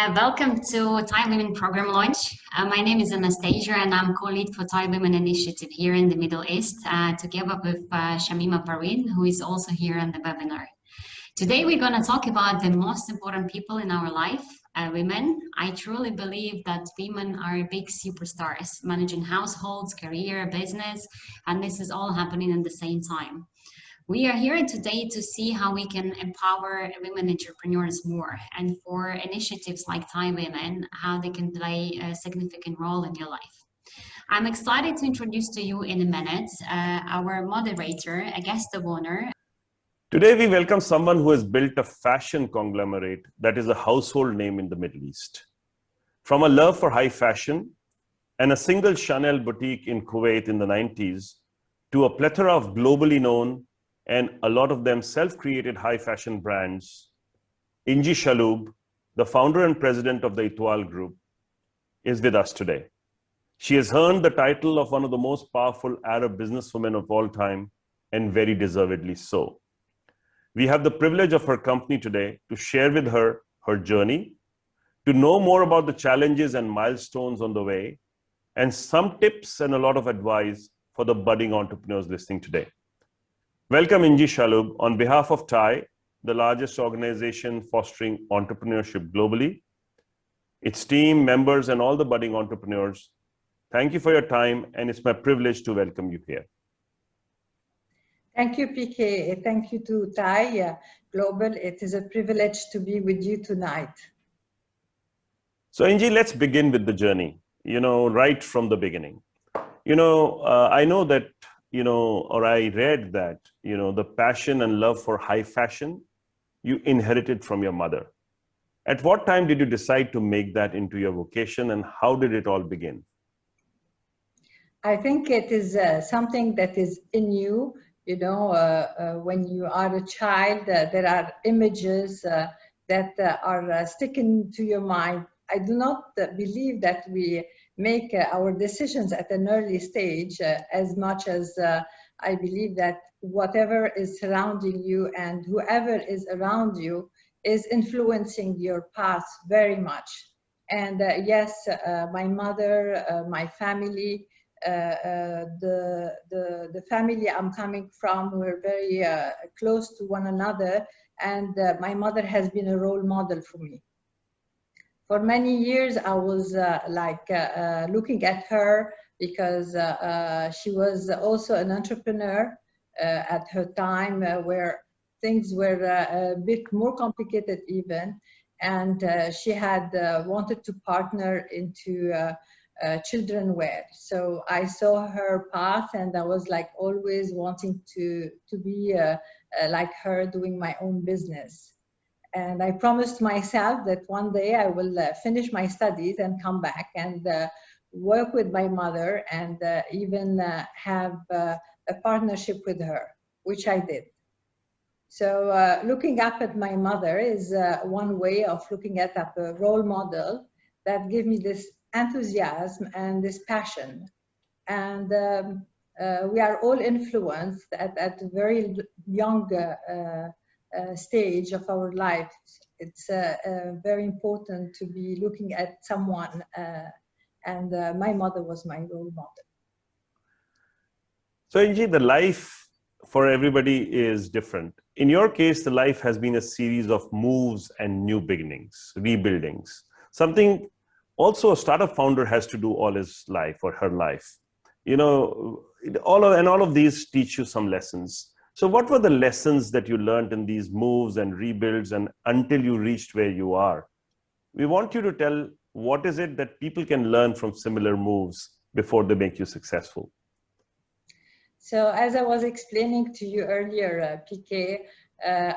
Welcome to TiE Women Program launch. My name is Anastasia and I'm co-lead for TiE Women Initiative here in the Middle East, together with Shamima Parveen, who is also here on the webinar. Today we're going to talk about the most important people in our life, women. I truly believe that women are big superstars, managing households, career, business, and this is all happening at the same time. We are here today to see how we can empower women entrepreneurs more, and for initiatives like TiE Women, how they can play a significant role in your life. I'm excited to introduce to you in a minute our moderator, a guest of honor. Today we welcome someone who has built a fashion conglomerate that is a household name in the Middle East. From a love for high fashion and a single Chanel boutique in Kuwait in the 90s, to a plethora of globally known and a lot of them self-created high fashion brands, Ingie Chalhoub, the founder and president of the Etoile Group, is with us today. She has earned the title of one of the most powerful Arab businesswomen of all time, and very deservedly so. We have the privilege of her company today to share with her her journey, to know more about the challenges and milestones on the way, and some tips and a lot of advice for the budding entrepreneurs listening today. Welcome, Ingie Chalhoub, on behalf of TiE, the largest organization fostering entrepreneurship globally, its team, members, and all the budding entrepreneurs. Thank you for your time, and it's my privilege to welcome you here. Thank you, PK. Thank you to TiE Global. It is a privilege to be with you tonight. So, Ingie, let's begin with the journey, right from the beginning. I know that or I read that, the passion and love for high fashion, you inherited from your mother. At what time did you decide to make that into your vocation, and how did it all begin? I think it is something that is in you. When you are a child, there are images that are sticking to your mind. I do not believe that we make our decisions at an early stage as much as I believe that whatever is surrounding you and whoever is around you is influencing your path very much. And yes, my mother, my family, the family I'm coming from, we're very close to one another, and my mother has been a role model for me. For many years, I was looking at her because she was also an entrepreneur at her time where things were a bit more complicated even. And she had wanted to partner into children wear. So I saw her path, and I was like always wanting to be like her, doing my own business. And I promised myself that one day I will finish my studies and come back and work with my mother and even have a partnership with her, which I did. So looking up at my mother is one way of looking at a role model that gave me this enthusiasm and this passion. And we are all influenced at a very young stage of our life. It's very important to be looking at someone, and my mother was my role model. So, Ingie, the life for everybody is different. In your case, the life has been a series of moves and new beginnings, rebuildings. Something also a startup founder has to do all his life or her life. All of these teach you some lessons. So what were the lessons that you learned in these moves and rebuilds and until you reached where you are? We want you to tell what is it that people can learn from similar moves before they make you successful. So as I was explaining to you earlier, PK,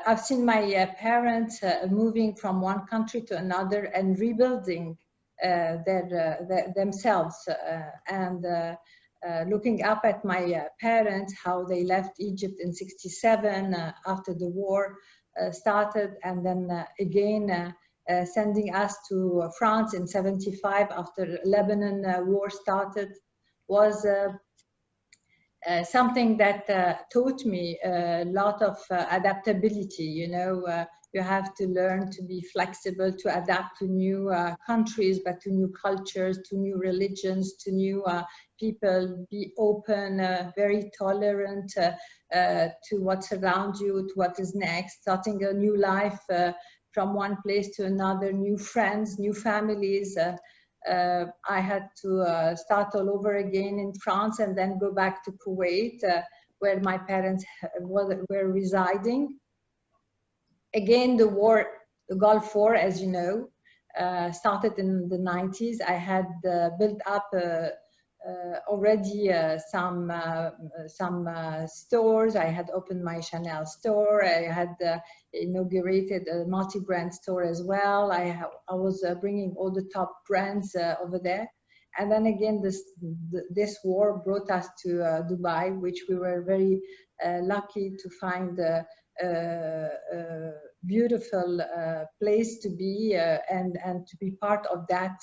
I've seen my parents moving from one country to another and rebuilding themselves looking up at my parents, how they left Egypt in '67 after the war started, and then again sending us to France in '75 after Lebanon war started, was something that taught me a lot of adaptability. You have to learn to be flexible, to adapt to new countries, but to new cultures, to new religions, to new people. Be open, very tolerant to what's around you, to what is next, starting a new life from one place to another, new friends, new families. I had to start all over again in France and then go back to Kuwait, where my parents were residing. Again, the war, the Gulf War, as you know, started in the 90s. I had built up already some stores. I had opened my Chanel store. I had inaugurated a multi-brand store as well. I was bringing all the top brands over there. And then again, this war brought us to Dubai, which we were very lucky to find a beautiful place to be and to be part of that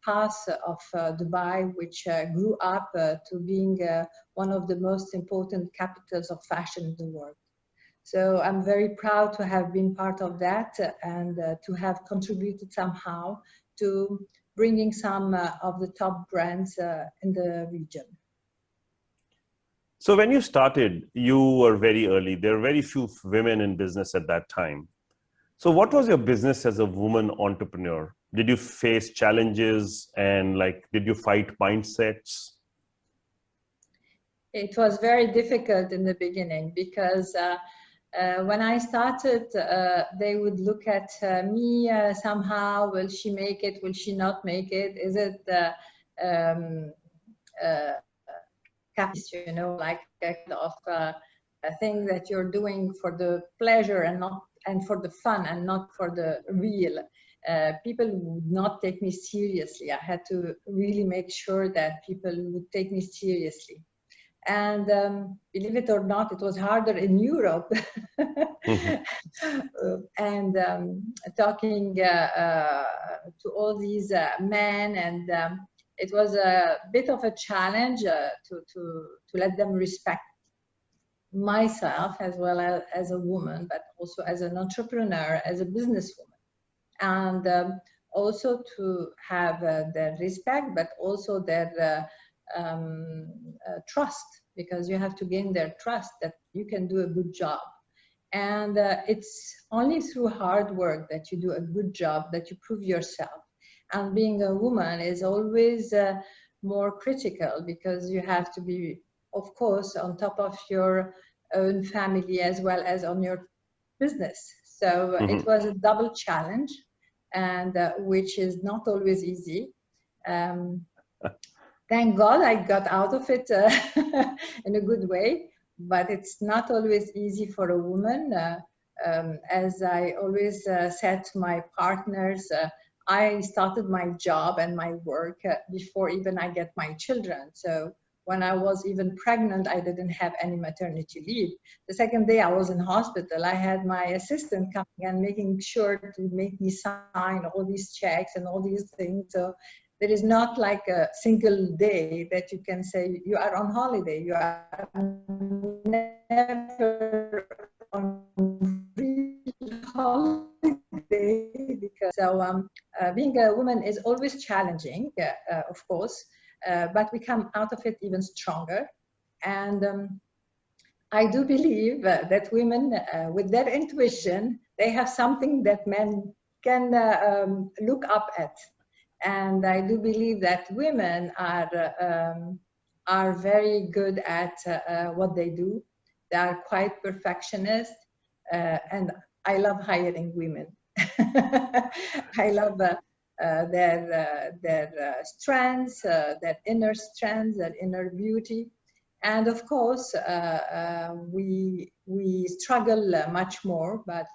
path of Dubai, which grew up to being one of the most important capitals of fashion in the world. So I'm very proud to have been part of that and to have contributed somehow to bringing some of the top brands in the region. So when you started, you were very early. There were very few women in business at that time. So what was your business as a woman entrepreneur? Did you face challenges and did you fight mindsets? It was very difficult in the beginning because when I started, they would look at me somehow. Will she make it? Will she not make it? Is it you know, like a kind of a thing that you're doing for the pleasure and for the fun and not for the real. People would not take me seriously. I had to really make sure that people would take me seriously. And believe it or not, it was harder in Europe. And talking to all these men, and it was a bit of a challenge to let them respect myself as well as a woman, but also as an entrepreneur, as a businesswoman. And also to have their respect, but also their trust, because you have to gain their trust that you can do a good job. And it's only through hard work that you do a good job, that you prove yourself. And being a woman is always more critical because you have to be, of course, on top of your own family as well as on your business. So it was a double challenge, and which is not always easy. Thank God I got out of it in a good way, but it's not always easy for a woman. As I always said to my partners, I started my job and my work before even I get my children. So when I was even pregnant, I didn't have any maternity leave. The second day I was in hospital, I had my assistant coming and making sure to make me sign all these checks and all these things. So there is not like a single day that you can say you are on holiday. You are never on real holiday. Because so being a woman is always challenging, of course, but we come out of it even stronger. And I do believe that women, with their intuition, they have something that men can look up at. And I do believe that women are very good at what they do. They are quite perfectionist, and I love hiring women. I love their strengths, their inner strengths, their inner beauty. And of course, we struggle much more, but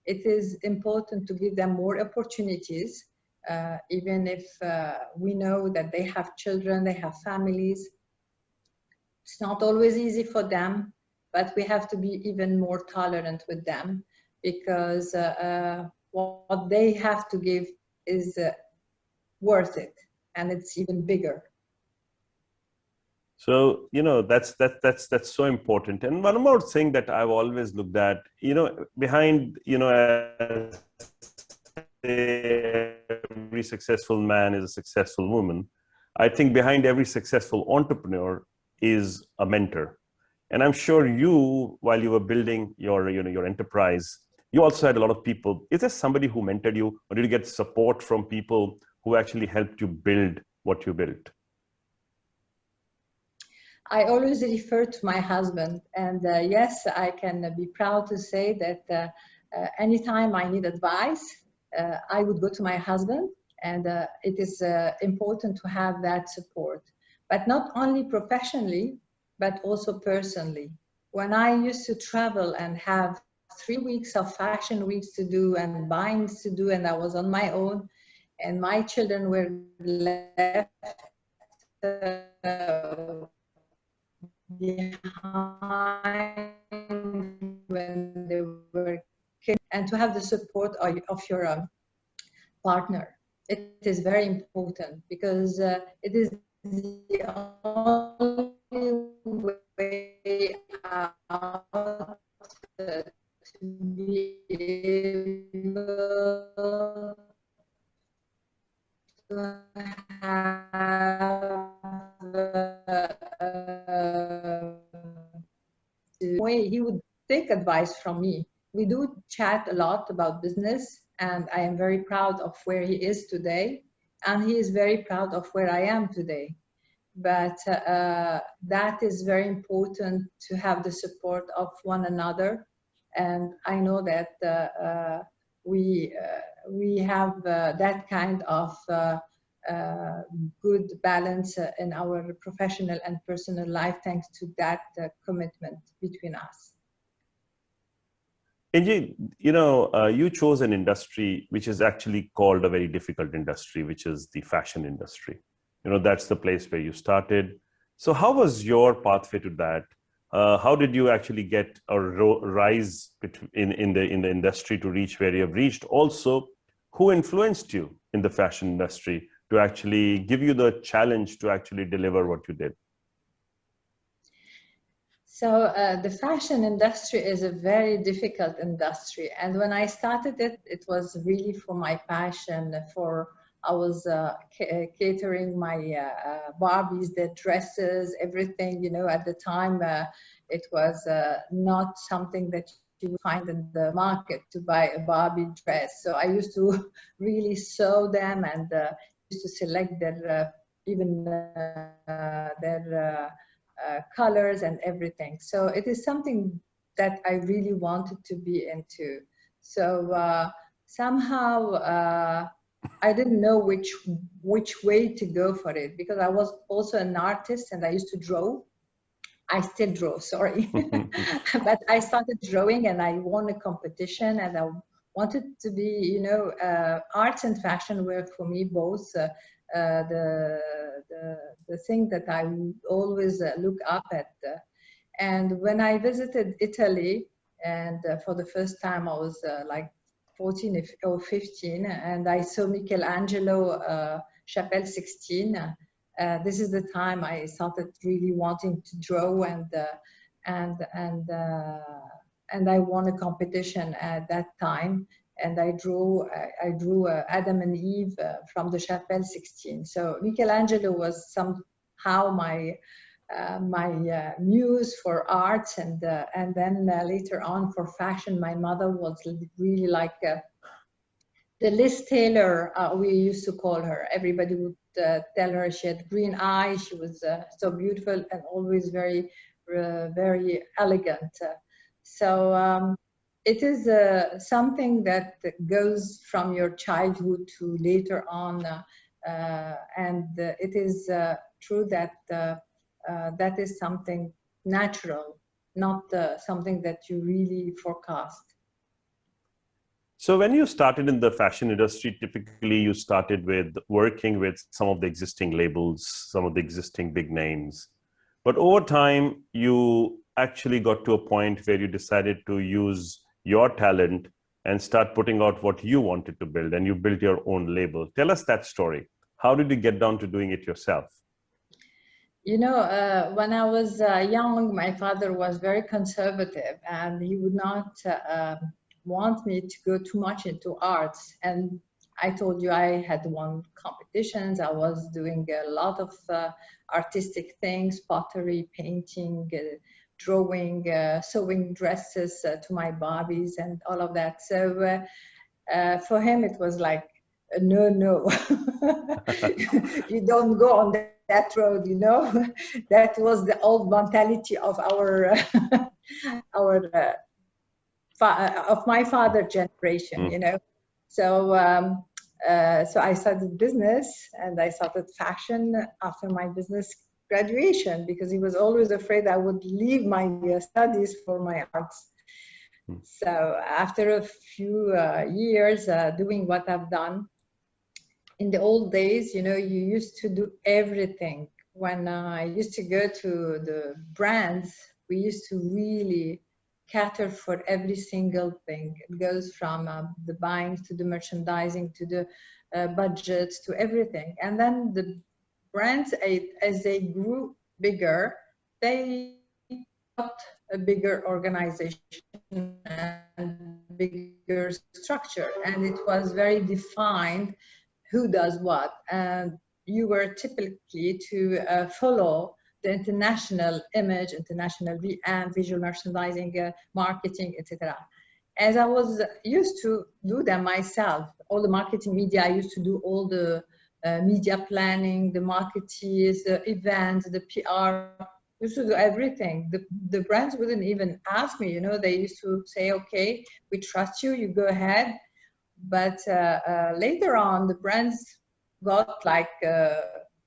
it is important to give them more opportunities. Even if we know that they have children, they have families. It's not always easy for them, but we have to be even more tolerant with them, because what they have to give is worth it, and it's even bigger. So, that's so important. And one more thing that I've always looked at, behind, as every successful man is a successful woman, I think behind every successful entrepreneur is a mentor. And I'm sure you, while you were building your enterprise, you also had a lot of people. Is there somebody who mentored you, or did you get support from people who actually helped you build what you built? I always refer to my husband, and yes, I can be proud to say that anytime I need advice, I would go to my husband, and it is important to have that support, but not only professionally, but also personally. When I used to travel and have 3 weeks of fashion weeks to do and buyings to do, and I was on my own, and my children were left behind when they were kids, and to have the support of your partner. It is very important because it is the only way out to be able to have way he would take advice from me. We do chat a lot about business, and I am very proud of where he is today, and he is very proud of where I am today. But that is very important to have the support of one another, and I know that we have that kind of good balance in our professional and personal life thanks to that commitment between us. Ingie, you chose an industry which is actually called a very difficult industry, which is the fashion industry. That's the place where you started. So how was your pathway to that? How did you actually get a rise in the industry to reach where you have reached? Also, who influenced you in the fashion industry to actually give you the challenge to actually deliver what you did? So the fashion industry is a very difficult industry. And when I started it, it was really for my passion I was catering my Barbies, their dresses, everything, at the time it was not something that you would find in the market to buy a Barbie dress. So I used to really sew them and used to select their colors and everything. So it is something that I really wanted to be into. So somehow I didn't know which way to go for it, because I was also an artist and I used to draw. I still draw, sorry. But I started drawing and I won a competition, and I wanted to be, arts and fashion were for me both the thing that I always look up at. And when I visited Italy, and for the first time I was like 14 or 15, and I saw Michelangelo Chapelle 16. This is the time I started really wanting to draw, and I won a competition at that time, and I drew Adam and Eve from the Chapelle 16. So Michelangelo was somehow my muse for art, and then later on for fashion. My mother was really like the Liz Taylor, we used to call her. Everybody would tell her she had green eyes. She was so beautiful and always very, very elegant. So it is something that goes from your childhood to later on, and it is true that that is something natural, not something that you really forecast. So when you started in the fashion industry, typically you started with working with some of the existing labels, some of the existing big names. But over time, you actually got to a point where you decided to use your talent and start putting out what you wanted to build, and you built your own label. Tell us that story. How did you get down to doing it yourself? You know, when I was young, my father was very conservative, and he would not want me to go too much into arts. And I told you I had won competitions. I was doing a lot of artistic things, pottery, painting, drawing, sewing dresses to my Barbies and all of that. So for him, it was like, no, no, you don't go on that road, you know. That was the old mentality of our of my father generation, you know. So so I started business, and I started fashion after my business graduation, because he was always afraid I would leave my studies for my arts. So after a few years doing what I've done, in the old days, you know, you used to do everything. When I used to go to the brands, we used to really cater for every single thing. It goes from the buying to the merchandising to the budgets to everything. And then the brands, as they grew bigger, they got a bigger organization and bigger structure, and it was very defined who does what, and you were typically to follow the international image, international visual merchandising, marketing, etc. As I was used to do them myself, all the marketing media, I used to do all the media planning, the marketeers, the events, the PR, used to do everything. The brands wouldn't even ask me, you know, they used to say, okay, we trust you, you go ahead. But later on, the brands got like a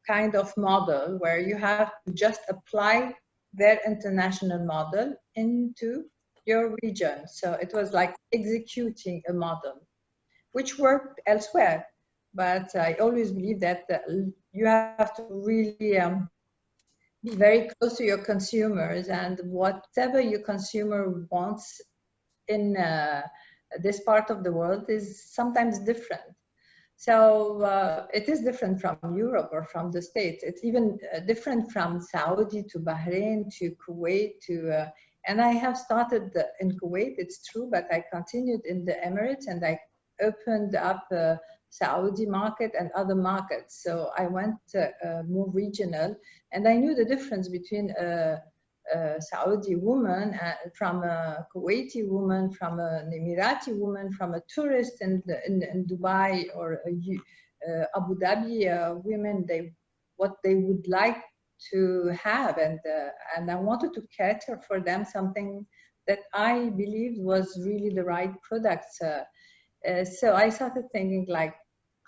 kind of model where you have to just apply their international model into your region. So it was like executing a model, which worked elsewhere. But I always believe that you have to really be very close to your consumers, and whatever your consumer wants in this part of the world is sometimes different. So it is different from Europe or from the States. It's even different from Saudi to Bahrain to Kuwait to, and I have started in Kuwait, it's true, but I continued in the Emirates, and I opened up Saudi market and other markets. So I went more regional, and I knew the difference between Saudi woman, from a Kuwaiti woman, from an Emirati woman, from a tourist in Dubai or Abu Dhabi women, what they would like to have, and I wanted to cater for them something that I believed was really the right products. So I started thinking, like,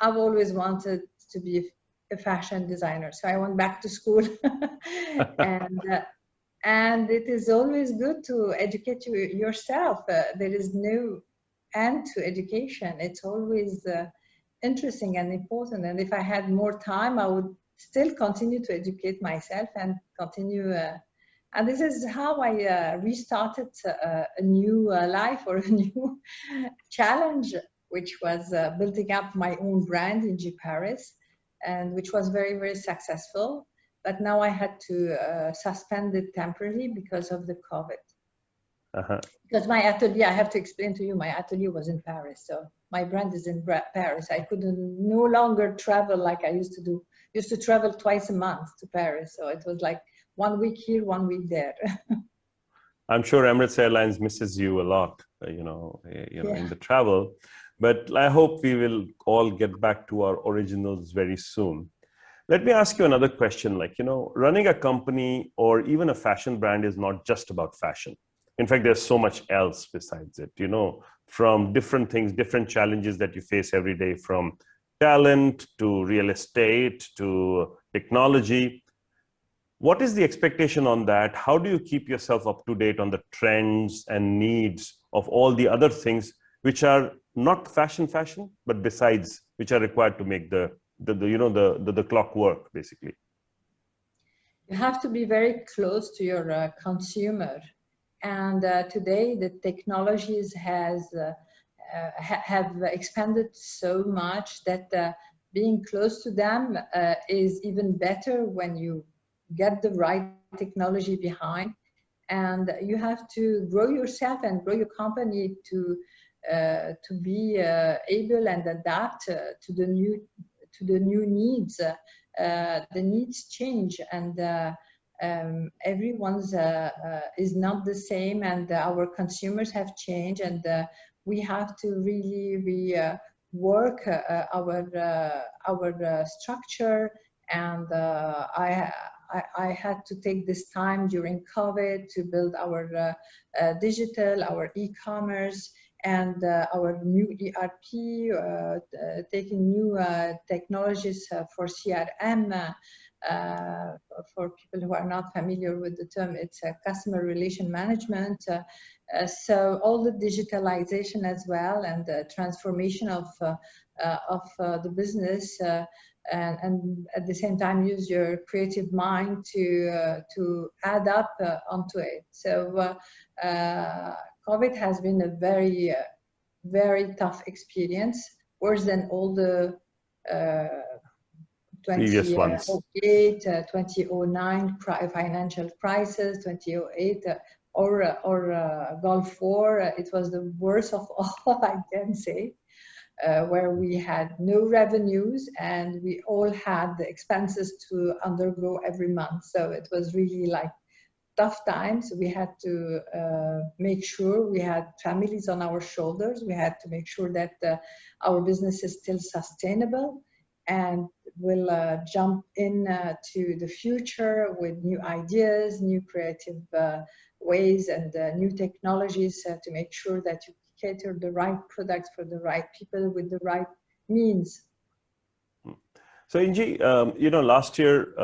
I've always wanted to be a fashion designer, so I went back to school and it is always good to educate yourself. There is no end to education. It's always interesting and important. And if I had more time, I would still continue to educate myself and continue. And this is how I restarted a new life, or a new challenge, which was building up my own brand, Ingie Paris, and which was very, very successful. But now I had to suspend it temporarily because of the COVID. Because my atelier, I have to explain to you, my atelier was in Paris. So my brand is in Paris. I couldn't no longer travel like I used to do. Used to travel twice a month to Paris. So it was like 1 week here, 1 week there. I'm sure Emirates Airlines misses you a lot, in the travel. But I hope we will all get back to our originals very soon. Let me ask you another question. Like, running a company or even a fashion brand is not just about fashion. In fact, there's so much else besides it, from different things, different challenges that you face every day, from talent to real estate to technology. What is the expectation on that? How do you keep yourself up to date on the trends and needs of all the other things which are not fashion, but besides, which are required to make the clock work, basically? You have to be very close to your consumer. And today the technologies have expanded so much that being close to them is even better when you get the right technology behind, and you have to grow yourself and grow your company to be able and adapt to the new needs. The needs change, and everyone's is not the same, and our consumers have changed, and we have to really work our structure. And I had to take this time during COVID to build our digital, our e-commerce, and our new ERP, taking new technologies for CRM. For people who are not familiar with the term, it's customer relation management. So all the digitalization as well, and the transformation of the business, and at the same time use your creative mind to add up onto it. So COVID has been a very very tough experience, worse than all the previous ones. 2008, 2009 financial crisis, 2008, or Gulf War. It was the worst of all, I can say, where we had no revenues and we all had the expenses to undergo every month. So it was really like tough times. We had to make sure we had families on our shoulders. We had to make sure that our business is still sustainable, and we'll jump in to the future with new ideas, new creative ways, and new technologies to make sure that you cater the right products for the right people with the right means. So Ingie, last year,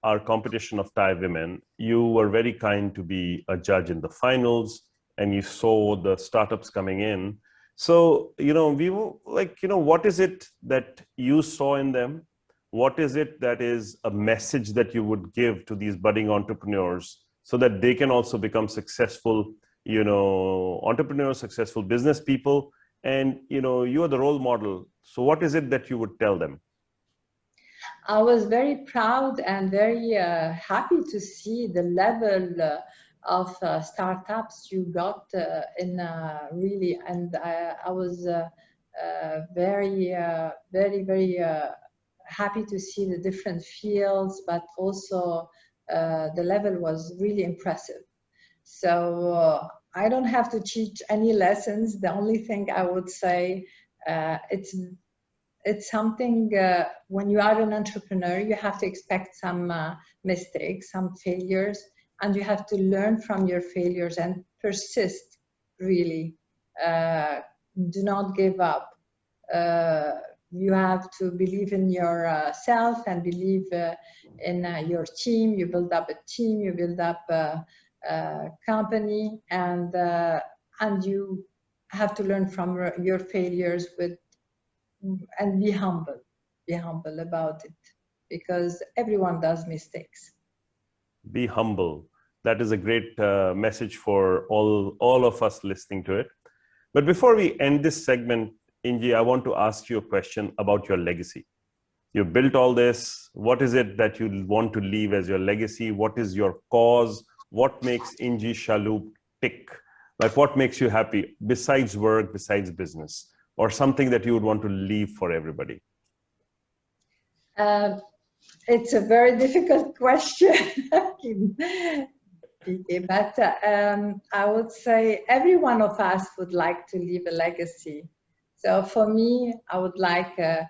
our competition of TiE Women, you were very kind to be a judge in the finals, and you saw the startups coming in. So, we were like, what is it that you saw in them? What is it that is a message that you would give to these budding entrepreneurs so that they can also become successful, entrepreneurs, successful business people? And, you are the role model. So what is it that you would tell them? I was very proud and very happy to see the level of startups you got in really, and I was very happy to see the different fields, but also the level was really impressive. So I don't have to teach any lessons. The only thing I would say, it's something, when you are an entrepreneur, you have to expect some mistakes, some failures, and you have to learn from your failures and persist, really. Do not give up. You have to believe in yourself and believe in your team. You build up a team, you build up a company, and you have to learn from your failures and be humble about it, because everyone does mistakes. Be humble. That is a great message for all of us listening to it. But before we end this segment, Ingie, I want to ask you a question about your legacy. You built all this. What is it that you want to leave as your legacy? What is your cause? What makes Ingie Chalhoub tick? Like, what makes you happy besides work, besides business? Or something that you would want to leave for everybody? It's a very difficult question, but I would say every one of us would like to leave a legacy. So for me, I would like to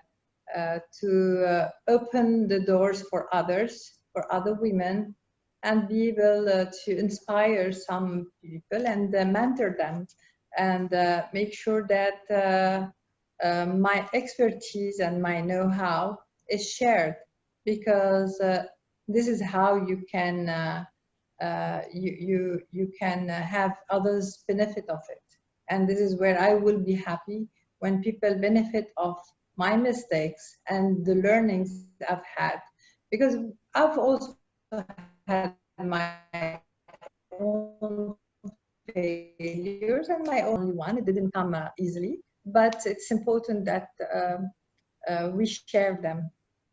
open the doors for others, for other women, and be able to inspire some people and mentor them, and make sure that my expertise and my know-how is shared, because this is how you can you can have others benefit of it. And this is where I will be happy, when people benefit of my mistakes and the learnings I've had, because I've also had my own failures and my only one. It didn't come easily, but it's important that we share them,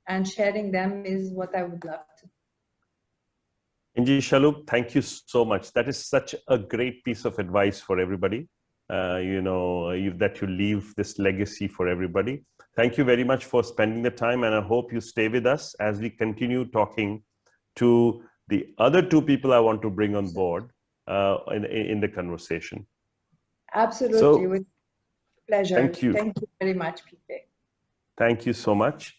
and sharing them is what I would love to. Ingie Chalhoub, thank you so much. That is such a great piece of advice for everybody. That you leave this legacy for everybody. Thank you very much for spending the time, and I hope you stay with us as we continue talking to the other two people I want to bring on board in the conversation. Absolutely, So, with pleasure. thank you. Thank you very much, Pepe. Thank you so much.